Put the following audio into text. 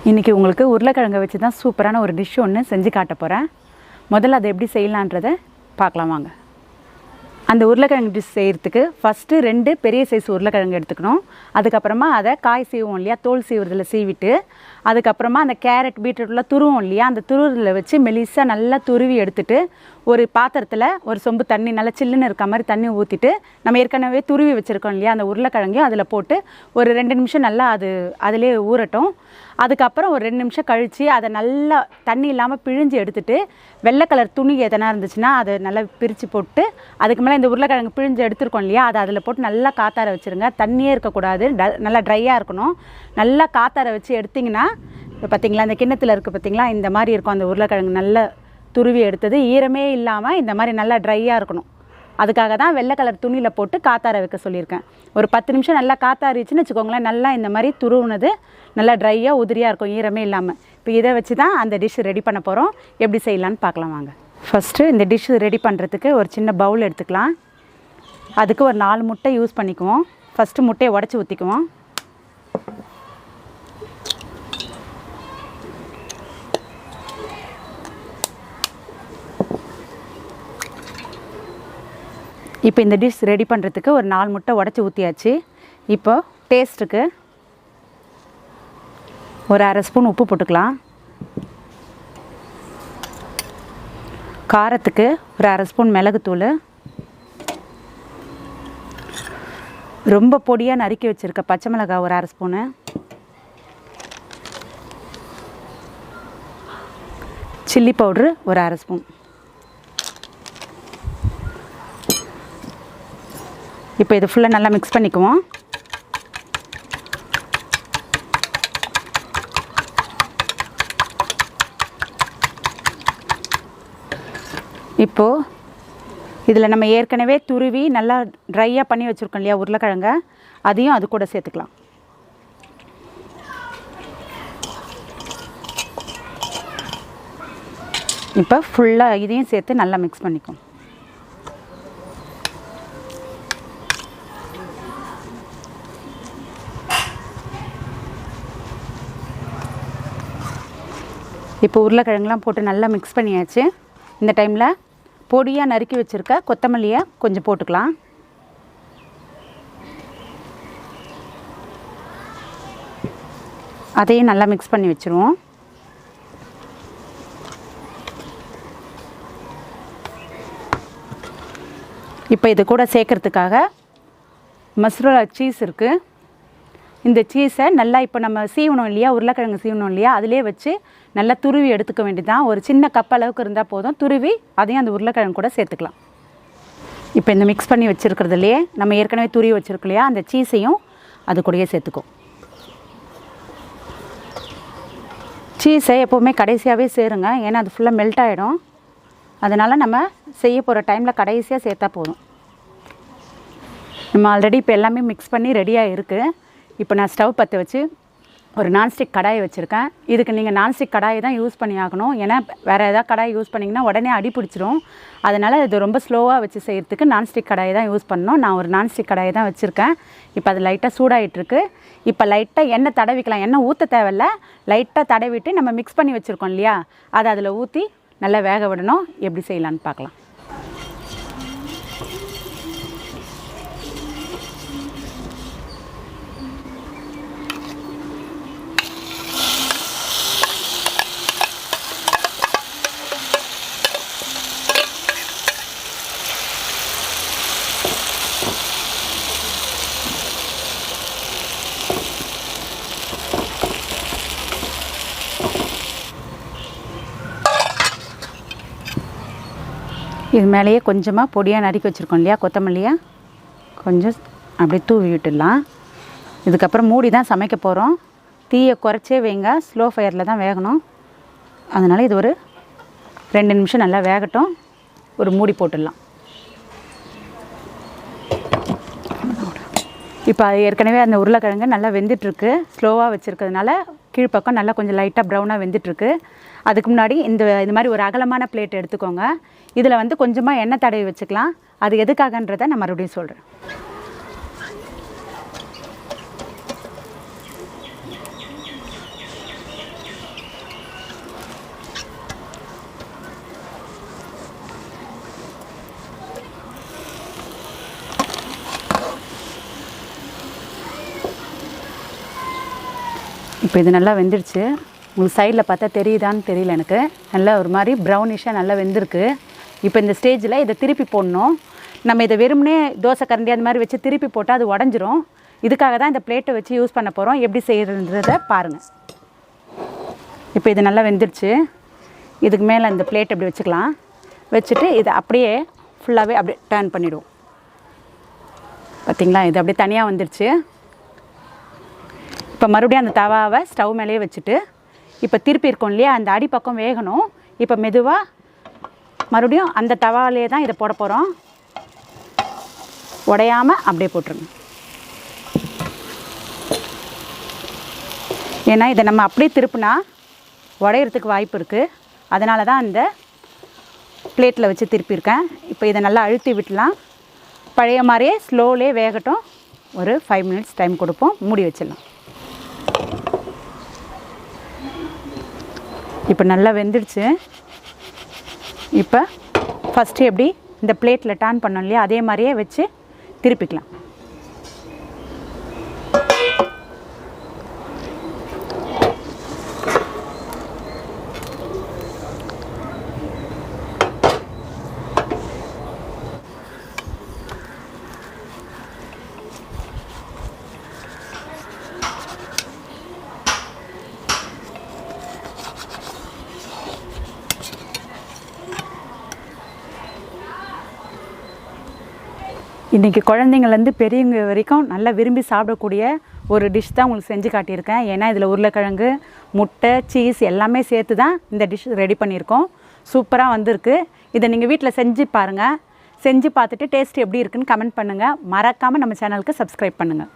இன்றைக்கி உங்களுக்கு உருளைக்கிழங்கை வச்சு தான் சூப்பரான ஒரு டிஷ் ஒன்று செஞ்சு காட்ட போகிறேன். முதல்ல அதை எப்படி செய்யலான்றதை பார்க்கலாம் வாங்க. அந்த உருளைக்கிழங்கு டிஷ் செய்கிறதுக்கு ஃபஸ்ட்டு 2 பெரிய சைஸ் உருளைக்கிழங்கு எடுத்துக்கணும். அதுக்கப்புறமா அதை காய் சீவோம் இல்லையா, தோல் சீவுறதுல சீவிட்டு, அதுக்கப்புறமா அந்த கேரட் பீட்ரூட்லாம் துருவோம் இல்லையா, அந்த துருவதில் வச்சு மெலிசாக நல்லா துருவி எடுத்துட்டு ஒரு பாத்திரத்தில் ஒரு சொம்பு தண்ணி நல்லா சில்லுன்னு இருக்க மாதிரி தண்ணி ஊற்றிட்டு, நம்ம ஏற்கனவே துருவி வச்சுருக்கோம் இல்லையா அந்த உருளைக்கிழங்கையும் அதில் போட்டு ஒரு 2 நிமிஷம் நல்லா அதிலே ஊறட்டும். அதுக்கப்புறம் ஒரு 2 நிமிஷம் கழித்து அதை நல்லா தண்ணி இல்லாமல் பிழிஞ்சு எடுத்துட்டு, வெள்ளை கலர் துணி எதனா இருந்துச்சுன்னா அதை நல்லா பிரித்து போட்டு, அதுக்கு மேலே இந்த உருளைக்கிழங்கு பிழிஞ்சு எடுத்துருக்கோம் இல்லையா அதை அதில் போட்டு நல்லா காத்தார வச்சுருங்க. தண்ணியே இருக்கக்கூடாது, நல்லா ட்ரையாக இருக்கணும். நல்லா காத்தார வச்சு எடுத்திங்கன்னா, இப்போ பார்த்திங்களா இந்த கிண்ணத்தில் இருக்குது பார்த்திங்களா, இந்த மாதிரி இருக்கும். அந்த உருளைக்கிழங்கு நல்லா துருவி எடுத்தது ஈரமே இல்லாமல் இந்த மாதிரி நல்லா ட்ரையாக இருக்கணும். அதுக்காக தான் வெள்ளை கலர் துணியில் போட்டு காத்தார வைக்க சொல்லியிருக்கேன். ஒரு 10 நிமிஷம் நல்லா காத்தாரிச்சுன்னு வச்சுக்கோங்களேன், நல்லா இந்த மாதிரி துருவுனது நல்லா ட்ரையாக உதிரியாக இருக்கும், ஈரமே இல்லாமல். இப்போ இதை வச்சு தான் அந்த டிஷ் ரெடி பண்ண போகிறோம். எப்படி செய்யலான்னு பார்க்கலாம் வாங்க. ஃபஸ்ட்டு இந்த டிஷ் ரெடி பண்ணுறதுக்கு ஒரு சின்ன பவுல் எடுத்துக்கலாம். அதுக்கு ஒரு 4 முட்டை யூஸ் பண்ணிக்குவோம். ஃபஸ்ட்டு முட்டையை உடச்சி ஊற்றிக்குவோம். இப்போ இந்த டிஷ் ரெடி பண்ணுறதுக்கு ஒரு 4 முட்டை உடச்சி ஊற்றியாச்சு. இப்போ டேஸ்ட்டுக்கு ஒரு 1/2 ஸ்பூன் உப்பு போட்டுக்கலாம். காரத்துக்கு ஒரு 1/2 ஸ்பூன் மிளகுத்தூள், ரொம்ப பொடியாக நறுக்கி வச்சுருக்க பச்சை மிளகாய் ஒரு 1/2 ஸ்பூனு, சில்லி பவுட்ரு ஒரு 1/2 ஸ்பூன். இப்போ இது ஃபுல்லாக நல்லா மிக்ஸ் பண்ணிக்குவோம். இப்போது இதில் நம்ம ஏற்கனவே துருவி நல்லா ட்ரையாக பண்ணி வச்சுருக்கோம் இல்லையா உருளைக்கிழங்க, அதையும் அது கூட சேர்த்துக்கலாம். இப்போ ஃபுல்லாக இதையும் சேர்த்து நல்லா மிக்ஸ் பண்ணிக்கும். இப்போ உருளைக்கிழங்குலாம் போட்டு நல்லா மிக்ஸ் பண்ணியாச்சு. இந்த டைமில் பொடியாக நறுக்கி வச்சுருக்க கொத்தமல்லியை கொஞ்சம் போட்டுக்கலாம். அதையும் நல்லா மிக்ஸ் பண்ணி வச்சுருவோம். இப்போ இது கூட சேர்க்குறதுக்காக மஸ்ரூலா சீஸ் இருக்குது. இந்த சீஸை நல்லா இப்போ நம்ம சீவணும் இல்லையா, உருளைக்கிழங்கு சீவணும் இல்லையா, அதிலே வச்சு நல்லா துருவி எடுத்துக்க வேண்டியதுதான். ஒரு சின்ன கப் அளவுக்கு இருந்தால் போதும். துருவி அதையும் அந்த உருளைக்கிழங்கு கூட சேர்த்துக்கலாம். இப்போ இந்த மிக்ஸ் பண்ணி வச்சுருக்கிறதுலையே நம்ம ஏற்கனவே துருவி வச்சுருக்கோம் இல்லையா, அந்த சீஸையும் அது கூடயே சேர்த்துக்கும். சீஸை எப்போவுமே கடைசியாகவே சேருங்க, ஏன்னா அது ஃபுல்லாக மெல்ட் ஆகிடும். அதனால் நம்ம செய்ய போகிற டைமில் கடைசியாக சேர்த்தா போதும். நம்ம ஆல்ரெடி இப்போ எல்லாமே மிக்ஸ் பண்ணி ரெடியாக இருக்குது. இப்போ நான் ஸ்டவ் பற்ற வச்சு ஒரு நான்ஸ்டிக் கடாயை வச்சுருக்கேன். இதுக்கு நீங்கள் நான்ஸ்டிக் கடாயை தான் யூஸ் பண்ணி ஆகணும். ஏன்னா வேறு ஏதாவது கடாய் யூஸ் பண்ணிங்கன்னா உடனே அடி பிடிச்சிரும். அதனால் இது ரொம்ப ஸ்லோவாக வச்சு செய்கிறதுக்கு நான்ஸ்டிக் கடாயை தான் யூஸ் பண்ணணும். நான் ஒரு நான்ஸ்டிக் கடாயை தான் வச்சுருக்கேன். இப்போ அது லைட்டாக சூடாகிட்டுருக்கு. இப்போ லைட்டாக எண்ணெய் தடவிக்கலாம். எண்ணெய் ஊற்ற தேவையில்ல, லைட்டாக தடவிட்டு நம்ம மிக்ஸ் பண்ணி வச்சுருக்கோம் இல்லையா, அதை அதில் ஊற்றி நல்லா வேக விடணும். எப்படி செய்யலான்னு பார்க்கலாம். இது மேலேயே கொஞ்சமாக பொடியாக நறுக்கி வச்சுருக்கோம் இல்லையா கொத்தமல்லியை கொஞ்சம் அப்படியே தூவி விட்டுடலாம். இதுக்கப்புறம் மூடி தான் சமைக்க போகிறோம். தீயை குறைச்சே வைங்க, ஸ்லோ ஃபயரில் தான் வேகணும். அதனால் இது ஒரு 2 நிமிஷம் நல்லா வேகட்டும். ஒரு மூடி போட்டுடலாம். இப்போ அது ஏற்கனவே அந்த உருளைக்கிழங்கு நல்லா வெந்துட்டுருக்கு. ஸ்லோவாக வச்சுருக்கிறதுனால கீழ்ப்பக்கம் நல்லா கொஞ்சம் லைட்டாக ப்ரௌனாக வெந்துட்டுருக்கு. அதுக்கு முன்னாடி இந்த மாதிரி ஒரு அகலமான பிளேட் எடுத்துக்கோங்க. இதில் வந்து கொஞ்சமாக எண்ணெய் தடவி வச்சுக்கலாம். அது எதுக்காகன்றதை நான் மறுபடியும் சொல்கிறேன். இப்போ இது நல்லா வெந்துடுச்சு. உங்களுக்கு சைடில் பார்த்தா தெரியுதான்னு தெரியல எனக்கு. நல்லா ஒரு மாதிரி ப்ரௌனிஷாக நல்லா வெந்திருக்கு. இப்போ இந்த ஸ்டேஜில் இதை திருப்பி போடணும். நம்ம இதை வெறுமனே தோசை கரண்டி அந்த மாதிரி வச்சு திருப்பி போட்டால் அது உடஞ்சிரும். இதுக்காக தான் இந்த பிளேட்டை வச்சு யூஸ் பண்ண போகிறோம். எப்படி செய்கிறன்றதை பாருங்கள். இப்போ இது நல்லா வெந்துடுச்சு. இதுக்கு மேலே இந்த பிளேட் அப்படி வச்சுக்கலாம். வச்சுட்டு இதை அப்படியே ஃபுல்லாகவே அப்படியே டர்ன் பண்ணிவிடுவோம். பார்த்திங்களா, இது அப்படியே தனியாக வந்துடுச்சு. இப்போ மறுபடியும் அந்த தவாவை ஸ்டவ் மேலேயே வச்சுட்டு இப்போ திருப்பி இருக்கோம் இல்லையா, அந்த அடிப்பக்கம் வேகணும். இப்போ மெதுவாக மறுபடியும் அந்த தவாவிலே தான் இதை போட போகிறோம். உடையாமல் அப்படியே போட்டுருங்க. ஏன்னா இதை நம்ம அப்படியே திருப்பினா உடையிறதுக்கு வாய்ப்பு இருக்குது. அதனால தான் அந்த பிளேட்டில் வச்சு திருப்பியிருக்கேன். இப்போ இதை நல்லா அழுத்தி விட்டுலாம். பழைய மாதிரியே ஸ்லோலே வேகட்டும். ஒரு 5 மினிட்ஸ் டைம் கொடுப்போம். மூடி வச்சிடலாம். இப்போ நல்லா வெந்துடுச்சு. இப்போ ஃபஸ்ட்டு எப்படி இந்த பிளேட்டில் டர்ன் பண்ணோம் இல்லையா, அதே மாதிரியே வச்சு திருப்பிக்கலாம். இன்றைக்கி குழந்தைங்கள்லேருந்து பெரியவங்க வரைக்கும் நல்லா விரும்பி சாப்பிடக்கூடிய ஒரு டிஷ் தான் உங்களுக்கு செஞ்சு காட்டியிருக்கேன். ஏன்னா இதில் உருளைக்கிழங்கு, முட்டை, சீஸ் எல்லாமே சேர்த்து தான் இந்த டிஷ் ரெடி பண்ணியிருக்கோம். சூப்பராக வந்திருக்கு. இதை நீங்கள் வீட்டில் செஞ்சு பாருங்கள். செஞ்சு பார்த்துட்டு டேஸ்ட் எப்படி இருக்குன்னு கமெண்ட் பண்ணுங்கள். மறக்காமல் நம்ம சேனலுக்கு சப்ஸ்கிரைப் பண்ணுங்கள்.